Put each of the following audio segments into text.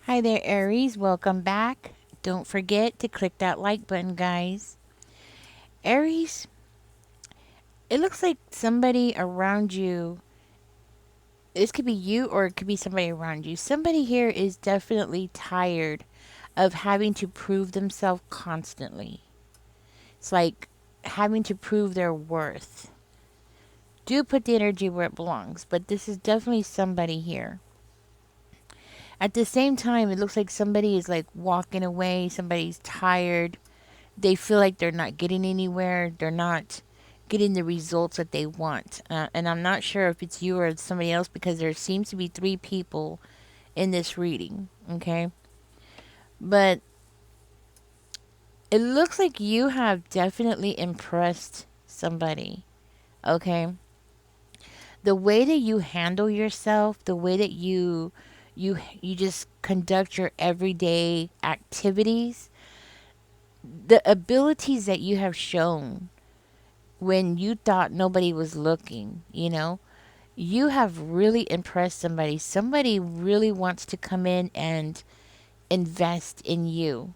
Hi there, Aries. Welcome back. Don't forget to click that like button, guys. Aries, it looks like somebody around you, this could be you or it could be somebody around you. Somebody here is definitely tired of having to prove themselves constantly. It's like having to prove their worth. Do put the energy where it belongs, but this is definitely somebody here. At the same time, it looks like somebody is like walking away, somebody's tired. They feel like they're not getting anywhere. They're not getting the results that they want. And I'm not sure if it's you or somebody else because there seems to be three people in this reading. Okay. But it looks like you have definitely impressed somebody. Okay. The way that you handle yourself, the way that you just conduct your everyday activities, the abilities that you have shown when you thought nobody was looking, you have really impressed somebody. Somebody really wants to come in and invest in you.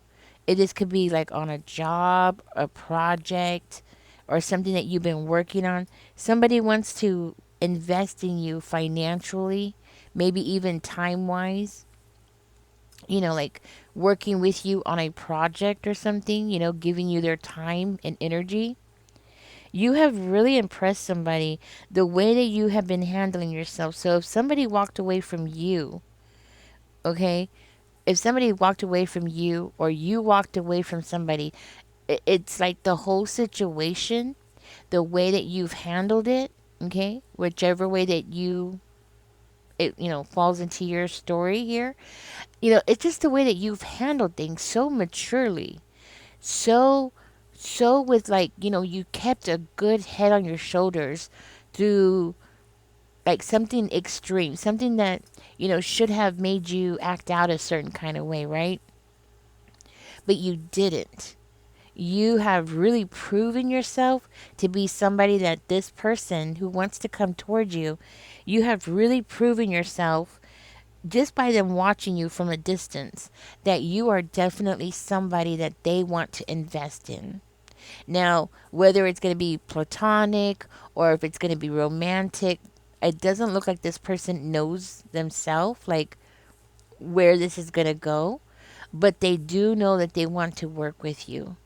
This could be like on a job, a project, or something that you've been working on. Somebody wants to invest in you financially, maybe even time wise, like working with you on a project or something, giving you their time and energy. You have really impressed somebody the way that you have been handling yourself. So if somebody walked away from you, okay, if somebody walked away from you or you walked away from somebody, it's like the whole situation, the way that you've handled it, okay, whichever way that it falls into your story here, it's just the way that you've handled things so maturely, so with, like, you kept a good head on your shoulders through like something extreme, something that should have made you act out a certain kind of way, right? But you didn't. You have really proven yourself to be somebody that this person who wants to come towards you, you have really proven yourself just by them watching you from a distance that you are definitely somebody that they want to invest in. Now, whether it's going to be platonic or if it's going to be romantic, it doesn't look like this person knows themselves, like where this is going to go, but they do know that they want to work with you.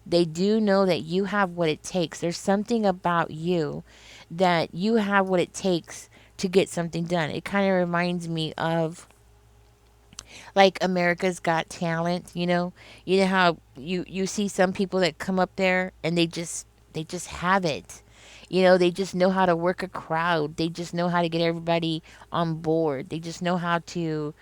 They do know that you have what it takes. There's something about you that you have what it takes to get something done. It kind of reminds me of like America's Got Talent, You know how you see some people that come up there and they just have it. They just know how to work a crowd. They just know how to get everybody on board. They just know how to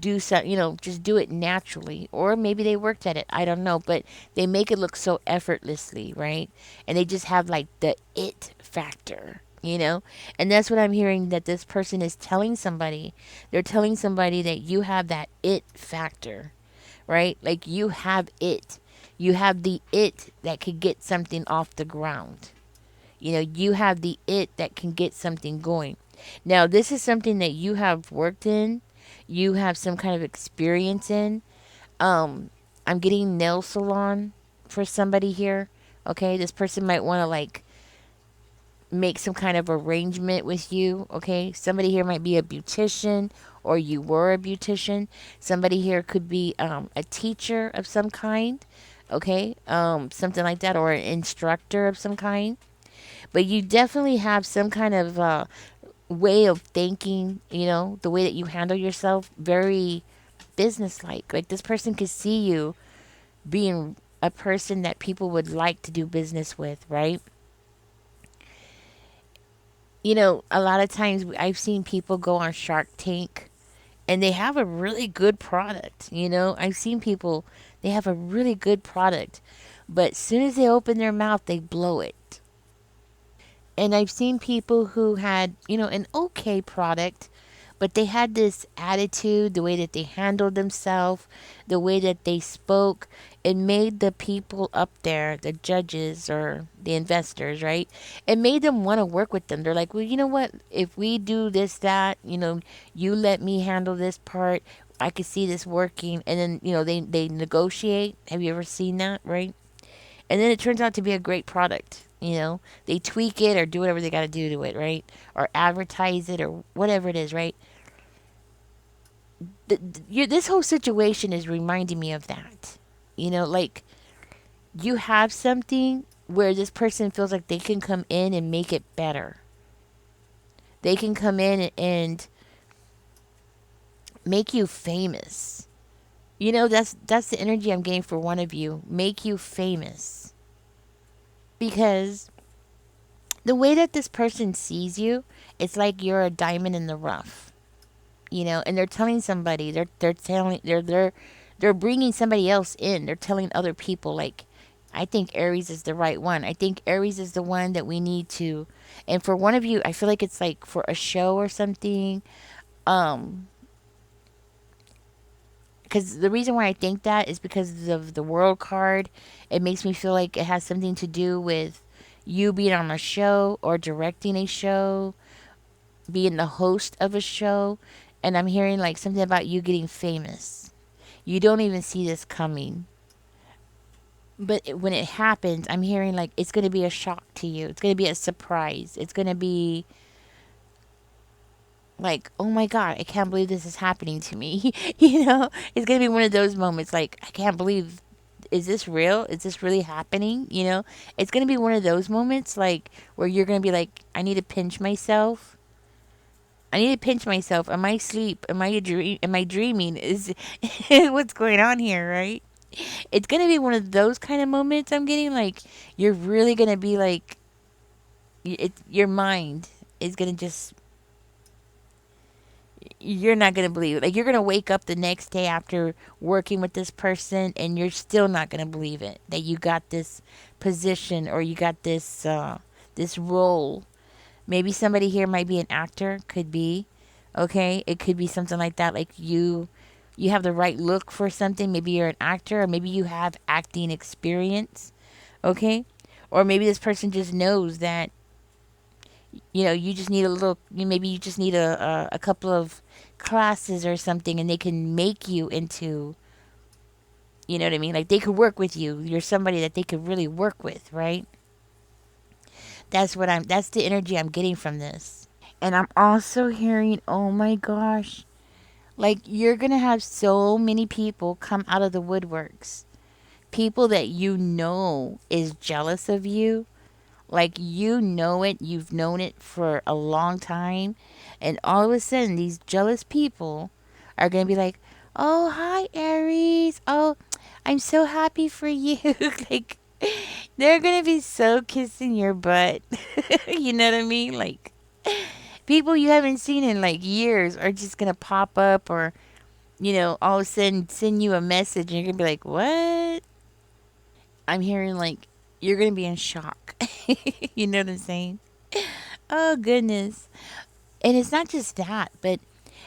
do some, just do it naturally. Or maybe they worked at it. I don't know, but they make it look so effortlessly, right? And they just have like the it factor. And that's what I'm hearing that this person is telling somebody. They're telling somebody that you have that it factor, right? Like you have it. You have the it that could get something off the ground. You have the it that can get something going. Now, this is something that you have worked in, you have some kind of experience in. Um, I'm getting nail salon for somebody here. Okay, this person might want to like make some kind of arrangement with you. Okay, somebody here might be a beautician or you were a beautician. Somebody here could be a teacher of some kind. Okay, something like that, or an instructor of some kind. But you definitely have some kind of way of thinking, the way that you handle yourself, very businesslike. Like this person could see you being a person that people would like to do business with, right? A lot of times I've seen people go on Shark Tank and they have a really good product. I've seen people, they have a really good product, but as soon as they open their mouth, they blow it. And I've seen people who had, an okay product, but they had this attitude, the way that they handled themselves, the way that they spoke. It made the people up there, the judges or the investors, right? It made them want to work with them. They're like, well, you know what? If we do this, that, you let me handle this part. I could see this working, and then they negotiate. Have you ever seen that, right? And then it turns out to be a great product. They tweak it or do whatever they got to do to it, right? Or advertise it or whatever it is, right? This whole situation is reminding me of that. Like you have something where this person feels like they can come in and make it better. They can come in and make you famous. That's the energy I'm getting for one of you. Make you famous. Because the way that this person sees you, it's like you're a diamond in the rough. And they're telling somebody, they're bringing somebody else in. They're telling other people like, I think Aries is the right one. I think Aries is the one that we need to. And for one of you, I feel like it's like for a show or something. Um, because the reason why I think that is because of the world card. It makes me feel like it has something to do with you being on a show or directing a show, being the host of a show. And I'm hearing like something about you getting famous. You don't even see this coming. But when it happens, I'm hearing like it's going to be a shock to you. It's going to be a surprise. It's going to be like, oh my God, I can't believe this is happening to me. It's going to be one of those moments like, I can't believe, is this real? Is this really happening? It's going to be one of those moments like where you're going to be like, I need to pinch myself. I need to pinch myself. Am I asleep? Am I a dream? Am I dreaming? Is what's going on here, right? It's gonna be one of those kind of moments. I'm getting like you're really gonna be like, your mind is gonna just, you're not gonna believe it. Like you're gonna wake up the next day after working with this person, and you're still not gonna believe it that you got this position or you got this role. Maybe somebody here might be an actor, could be. Okay? It could be something like that, like you have the right look for something. Maybe you're an actor or maybe you have acting experience. Okay? Or maybe this person just knows that you just need a little, maybe you just need a couple of classes or something, and they can make you into, you know what I mean? Like they could work with you. You're somebody that they could really work with, right? That's the energy I'm getting from this. And I'm also hearing, oh my gosh, like you're going to have so many people come out of the woodworks. People that is jealous of you. Like you've known it for a long time. And all of a sudden, these jealous people are going to be like, oh, hi, Aries. Oh, I'm so happy for you. Like, they're going to be so kissing your butt. You know what I mean? Like, people you haven't seen in like years are just going to pop up, or, all of a sudden send you a message and you're going to be like, what? I'm hearing like you're going to be in shock. You know what I'm saying? Oh, goodness. And it's not just that, but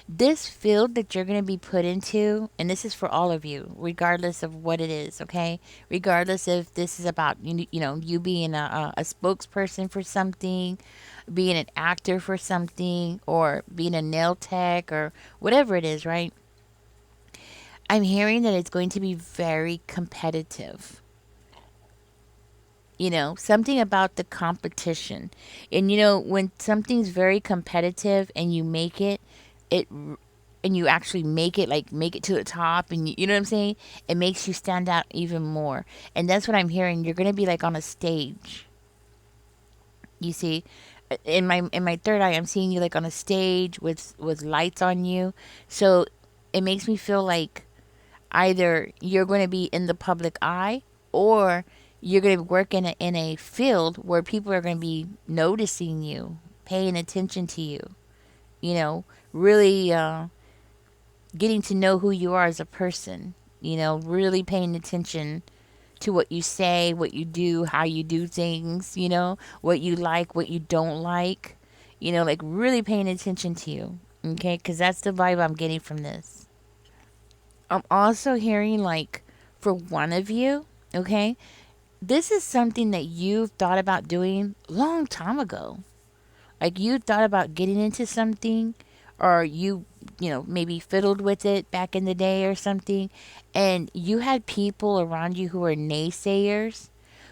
this field that you're going to be put into, and this is for all of you, regardless of what it is, okay? Regardless if this is about, you being a spokesperson for something, being an actor for something, or being a nail tech, or whatever it is, right? I'm hearing that it's going to be very competitive. Something about the competition. And when something's very competitive and you make it, it and you actually make it to the top, and you know what I'm saying, it makes you stand out even more. And that's what I'm hearing. You're going to be like on a stage. You see, in my third eye, I'm seeing you like on a stage with lights on you. So it makes me feel like either you're going to be in the public eye, or you're going to work in a field where people are going to be noticing you, paying attention to you, really getting to know who you are as a person, really paying attention to what you say, what you do, how you do things, what you like, what you don't like, like really paying attention to you, okay? Because that's the vibe I'm getting from this. I'm also hearing like for one of you, okay, this is something that you've thought about doing long time ago. Like you thought about getting into something, or you maybe fiddled with it back in the day or something, and you had people around you who were naysayers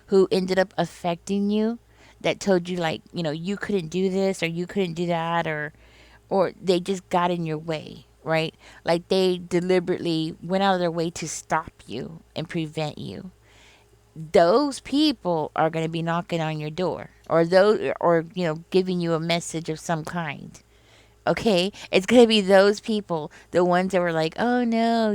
who ended up affecting you, that told you, like, you couldn't do this or you couldn't do that, or they just got in your way, right? Like they deliberately went out of their way to stop you and prevent you. Those people are going to be knocking on your door, or giving you a message of some kind. Okay, it's going to be those people, the ones that were like, oh no,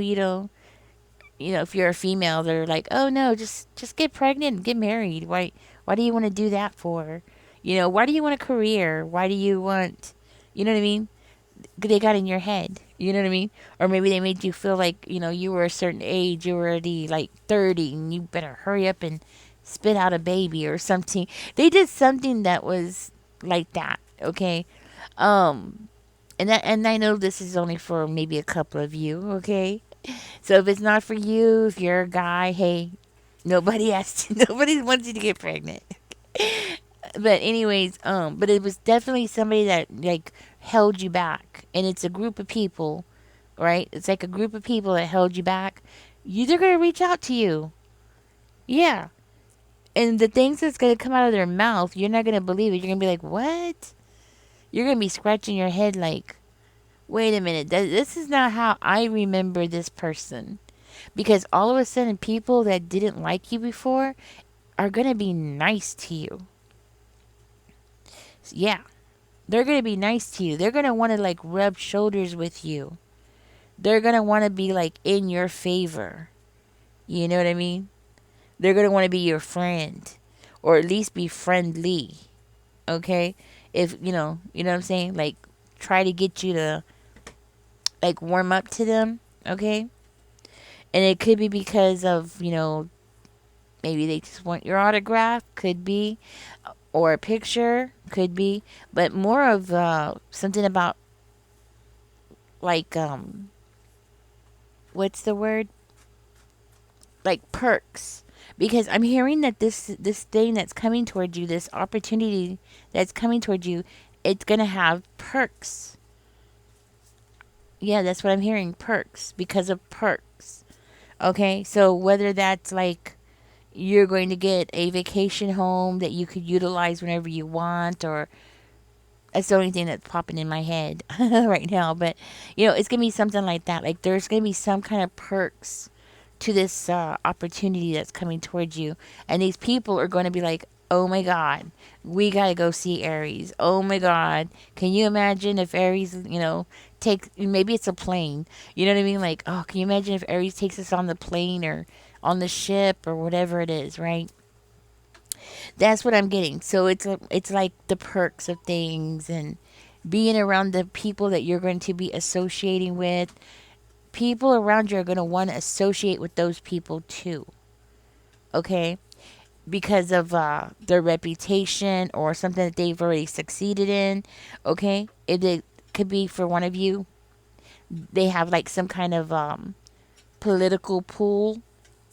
if you're a female, they're like, oh no, just get pregnant and get married. Why do you want to do that for? Why do you want a career? Why do you want, you know what I mean? They got in your head. You know what I mean? Or maybe they made you feel like, you were a certain age, you were already like 30 and you better hurry up and spit out a baby or something. They did something that was like that, okay? Um and I know this is only for maybe a couple of you, okay? So if it's not for you, if you're a guy, hey, nobody asked you, nobody wants you to get pregnant. But anyways, but it was definitely somebody that like held you back, and it's a group of people, right? It's like a group of people that held you back. They're gonna reach out to you, yeah. And the things that's gonna come out of their mouth, you're not gonna believe it. You're gonna be like, what? You're gonna be scratching your head like, wait a minute, this is not how I remember this person. Because all of a sudden, people that didn't like you before are gonna be nice to you. Yeah, they're going to be nice to you. They're going to want to like rub shoulders with you. They're going to want to be like in your favor. You know what I mean? They're going to want to be your friend, or at least be friendly. Okay? If, you know what I'm saying? Like try to get you to like warm up to them, okay? And it could be because of, maybe they just want your autograph, could be, or a picture, could be, but more of something about like what's the word, like perks, because I'm hearing that this thing that's coming towards you, this opportunity that's coming towards you, it's gonna have perks. Yeah, that's what I'm hearing, perks, because of perks. Okay, so whether that's like you're going to get a vacation home that you could utilize whenever you want, or that's the only thing that's popping in my head right now. But it's gonna be something like that. Like there's gonna be some kind of perks to this opportunity that's coming towards you, and these people are going to be like, "Oh my God, we gotta go see Aries. Oh my God, can you imagine if Aries, take maybe it's a plane. You know what I mean? Like, oh, can you imagine if Aries takes us on the plane or on the ship or whatever it is, right?" That's what I'm getting. So it's like the perks of things, and being around the people that you're going to be associating with. People around you are going to want to associate with those people too. Okay? Because of their reputation or something that they've already succeeded in. Okay? It could be for one of you. They have like some kind of political pool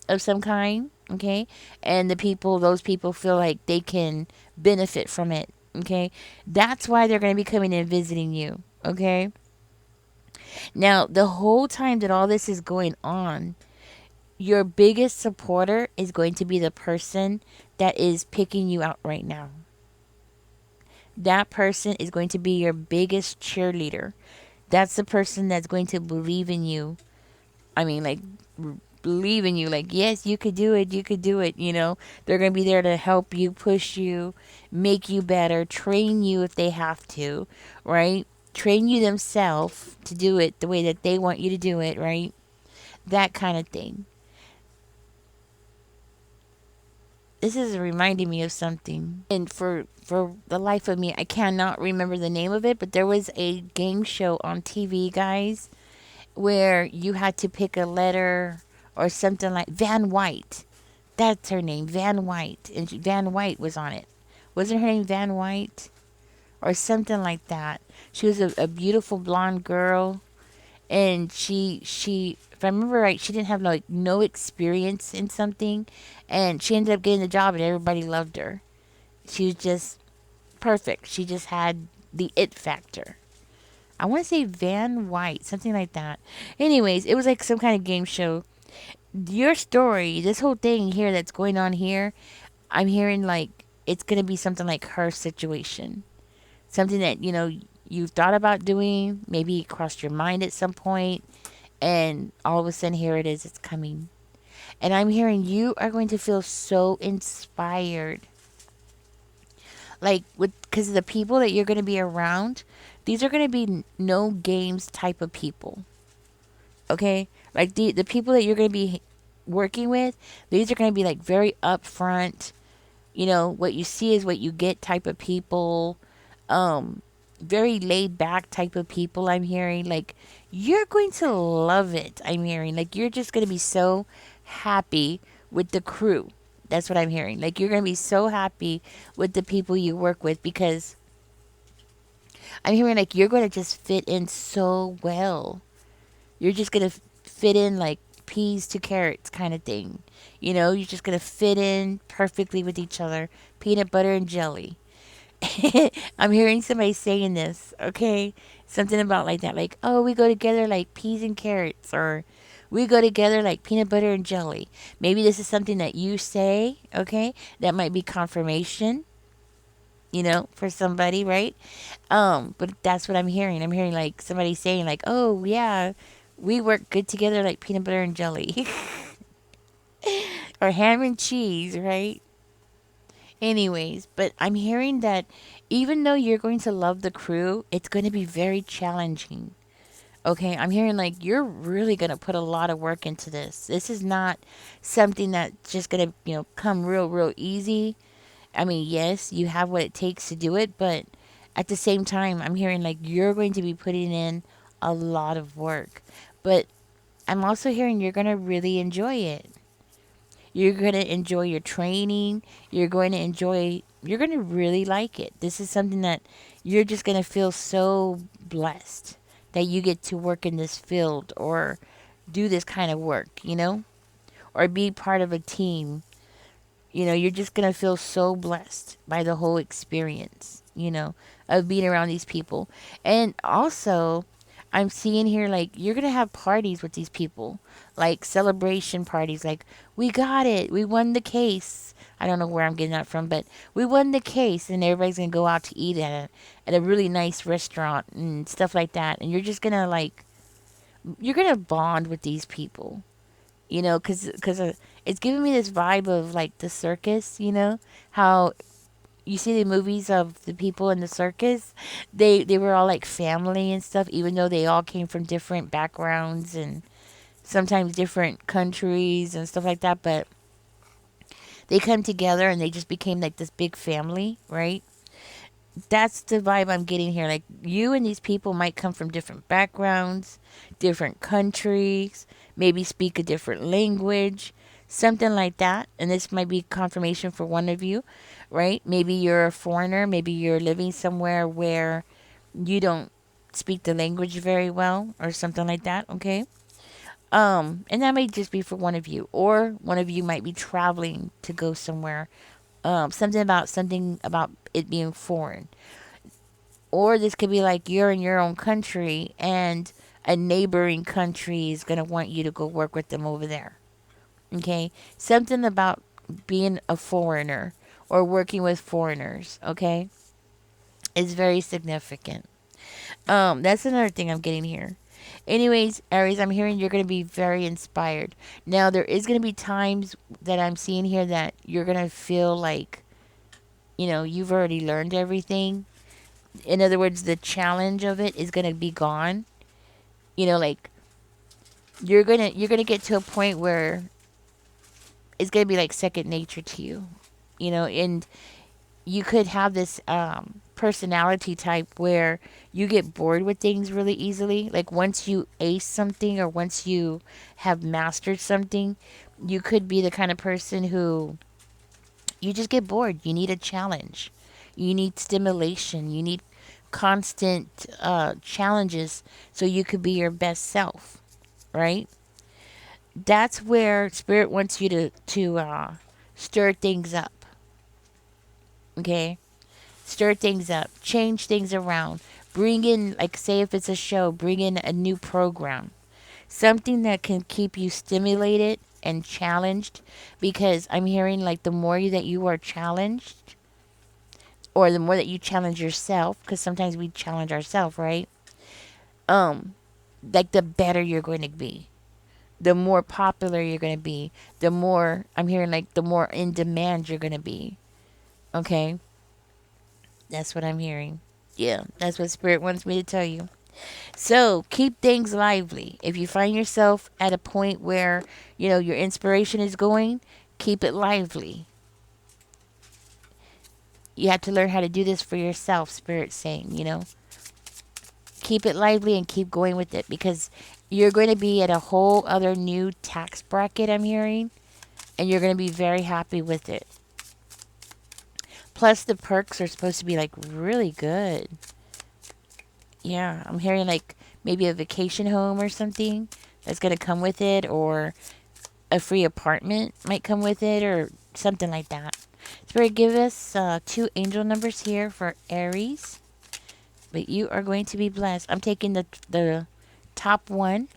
of some kind, okay? And those people feel like they can benefit from it, okay? That's why they're going to be coming and visiting you, okay? Now, the whole time that all this is going on, your biggest supporter is going to be the person that is picking you out right now. That person is going to be your biggest cheerleader. That's the person that's going to believe in you. I mean, like, believe in you, like, yes, you could do it, they're going to be there to help you, push you, make you better, train you if they have to, right? Train you themselves to do it the way that they want you to do it, right? That kind of thing. This is reminding me of something, and for the life of me I cannot remember the name of it, but there was a game show on TV, guys, where you had to pick a letter or something, like Van White. That's her name, Van White. And Van White was on it. Wasn't her name Van White? Or something like that. She was a beautiful blonde girl. And she, if I remember right, she didn't have like no experience in something. And she ended up getting the job and everybody loved her. She was just perfect. She just had the it factor. I want to say Van White, something like that. Anyways, it was like some kind of game show. Your story, this whole thing here that's going on here, I'm hearing like it's going to be something like her situation. Something that, you've thought about doing, maybe it crossed your mind at some point, and all of a sudden here it is, it's coming. And I'm hearing you are going to feel so inspired. Like, with because of the people that you're going to be around, these are going to be no games type of people. Okay? Like, the people that you're going to be working with, these are going to be like very upfront. What you see is what you get type of people. Very laid back type of people, I'm hearing. Like, you're going to love it, I'm hearing. Like, you're just going to be so happy with the crew. That's what I'm hearing. Like, you're going to be so happy with the people you work with, because I'm hearing like you're going to just fit in so well. You're just going to fit in like peas to carrots kind of thing. You're just going to fit in perfectly with each other. Peanut butter and jelly. I'm hearing somebody saying this, okay? Something about like that. Like, oh, we go together like peas and carrots, or we go together like peanut butter and jelly. Maybe this is something that you say, okay? That might be confirmation, for somebody, right? But that's what I'm hearing. I'm hearing like somebody saying like, "Oh yeah, we work good together like peanut butter and jelly." Or ham and cheese, right? Anyways, but I'm hearing that even though you're going to love the crew, it's going to be very challenging. Okay, I'm hearing like you're really going to put a lot of work into this. This is not something that's just going to, come real easy. I mean, yes, you have what it takes to do it, but at the same time, I'm hearing like you're going to be putting in a lot of work. But I'm also hearing you're going to really enjoy it. You're going to enjoy your training. You're going to really like it. This is something that you're just going to feel so blessed that you get to work in this field or do this kind of work, or be part of a team. You're just going to feel so blessed by the whole experience, of being around these people. And also, I'm seeing here like you're going to have parties with these people, like celebration parties, like, we got it, we won the case. I don't know where I'm getting that from, but we won the case, and everybody's going to go out to eat at a really nice restaurant and stuff like that. And you're just going to like, you're going to bond with these people, because it's giving me this vibe of like the circus, how you see the movies of the people in the circus. They were all like family and stuff, even though they all came from different backgrounds and sometimes different countries and stuff like that. But they come together and they just became like this big family, right? That's the vibe I'm getting here. Like, you and these people might come from different backgrounds, different countries, maybe speak a different language, something like that. And this might be confirmation for one of you, right? Maybe you're a foreigner, maybe you're living somewhere where you don't speak the language very well or something like that, okay? And that may just be for one of you, or one of you might be traveling to go somewhere. Something about it being foreign. Or this could be like you're in your own country and a neighboring country is going to want you to go work with them over there. Okay? Something about being a foreigner or working with foreigners, okay, is very significant. That's another thing I'm getting here. Anyways, Aries, I'm hearing you're going to be very inspired. Now, there is going to be times that I'm seeing here that you're going to feel like, you've already learned everything. In other words, the challenge of it is going to be gone. Like, you're going to get to a point where it's going to be like second nature to you. And you could have this personality type where you get bored with things really easily. Like, once you ace something or once you have mastered something, you could be the kind of person who you just get bored. You need a challenge. You need stimulation. You need constant challenges so you could be your best self, right? That's where spirit wants you to stir things up. Okay, stir things up, change things around, Bring in, like, say if it's a show, bring in a new program, something that can keep you stimulated and challenged, because I'm hearing like the more that you are challenged, or the more that you challenge yourself, because sometimes we challenge ourselves, right? Um, like the better you're going to be, the more popular you're going to be, the more I'm hearing like the more in demand you're going to be. Okay, that's what I'm hearing. Yeah, that's what Spirit wants me to tell you. So keep things lively. If you find yourself at a point where, your inspiration is going, keep it lively. You have to learn how to do this for yourself, Spirit's saying. Keep it lively and keep going with it, because you're going to be at a whole other new tax bracket, I'm hearing, and you're going to be very happy with it. Plus, the perks are supposed to be like really good. Yeah, I'm hearing like maybe a vacation home or something that's going to come with it, or a free apartment might come with it, or something like that. Spirit, give us two angel numbers here for Aries. But you are going to be blessed. I'm taking the top one,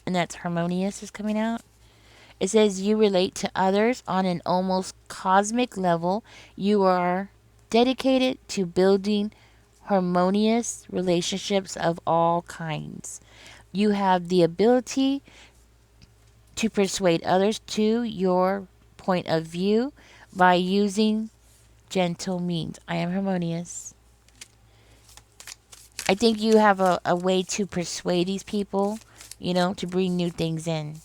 and that's harmonious is coming out. It says you relate to others on an almost cosmic level. You are dedicated to building harmonious relationships of all kinds. You have the ability to persuade others to your point of view by using gentle means. I am harmonious. I think you have a way to persuade these people, to bring new things in.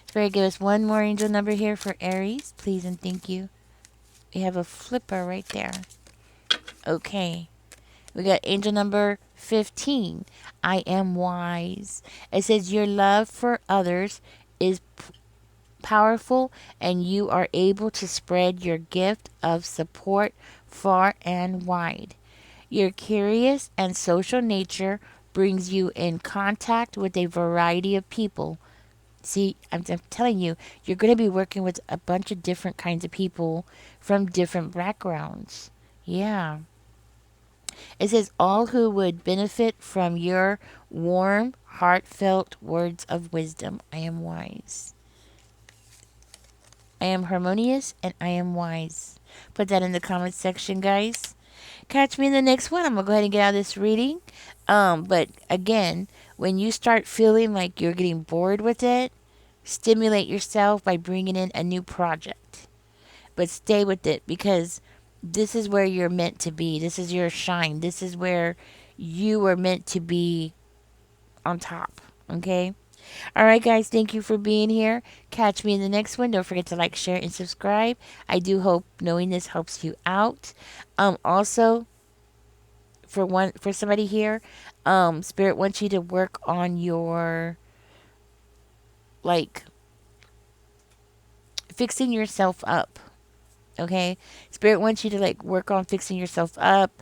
Spirit, give us one more angel number here for Aries, please and thank you. We have a flipper right there. Okay. We got angel number 15. I am wise. It says your love for others is powerful, and you are able to spread your gift of support far and wide. Your curious and social nature brings you in contact with a variety of people. See, I'm telling you, you're going to be working with a bunch of different kinds of people from different backgrounds. Yeah. It says all who would benefit from your warm, heartfelt words of wisdom. I am wise. I am harmonious and I am wise. Put that in the comments section, guys. Catch me in the next one. I'm going to go ahead and get out of this reading. But again, when you start feeling like you're getting bored with it, stimulate yourself by bringing in a new project. But stay with it, because this is where you're meant to be. This is your shine. This is where you are meant to be on top. Okay? All right, guys, thank you for being here. Catch me in the next one. Don't forget to like, share, and subscribe. I do hope knowing this helps you out. Also, for somebody here, Spirit wants you to work on your, like, fixing yourself up. Okay, Spirit wants you to like work on fixing yourself up.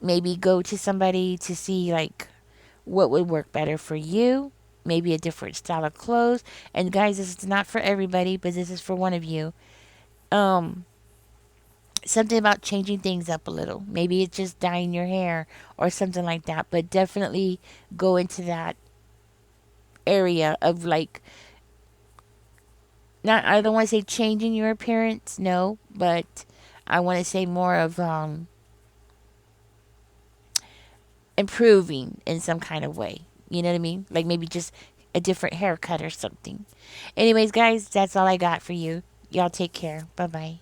Maybe go to somebody to see like what would work better for you. Maybe a different style of clothes. And guys, this is not for everybody, but this is for one of you. Um, Something about changing things up a little. Maybe it's just dyeing your hair or something like that. But definitely go into that area of like, not, I don't want to say changing your appearance, no, but I want to say more of improving in some kind of way. You know what I mean? Like maybe just a different haircut or something. Anyways, guys, that's all I got for you. Y'all take care. Bye bye.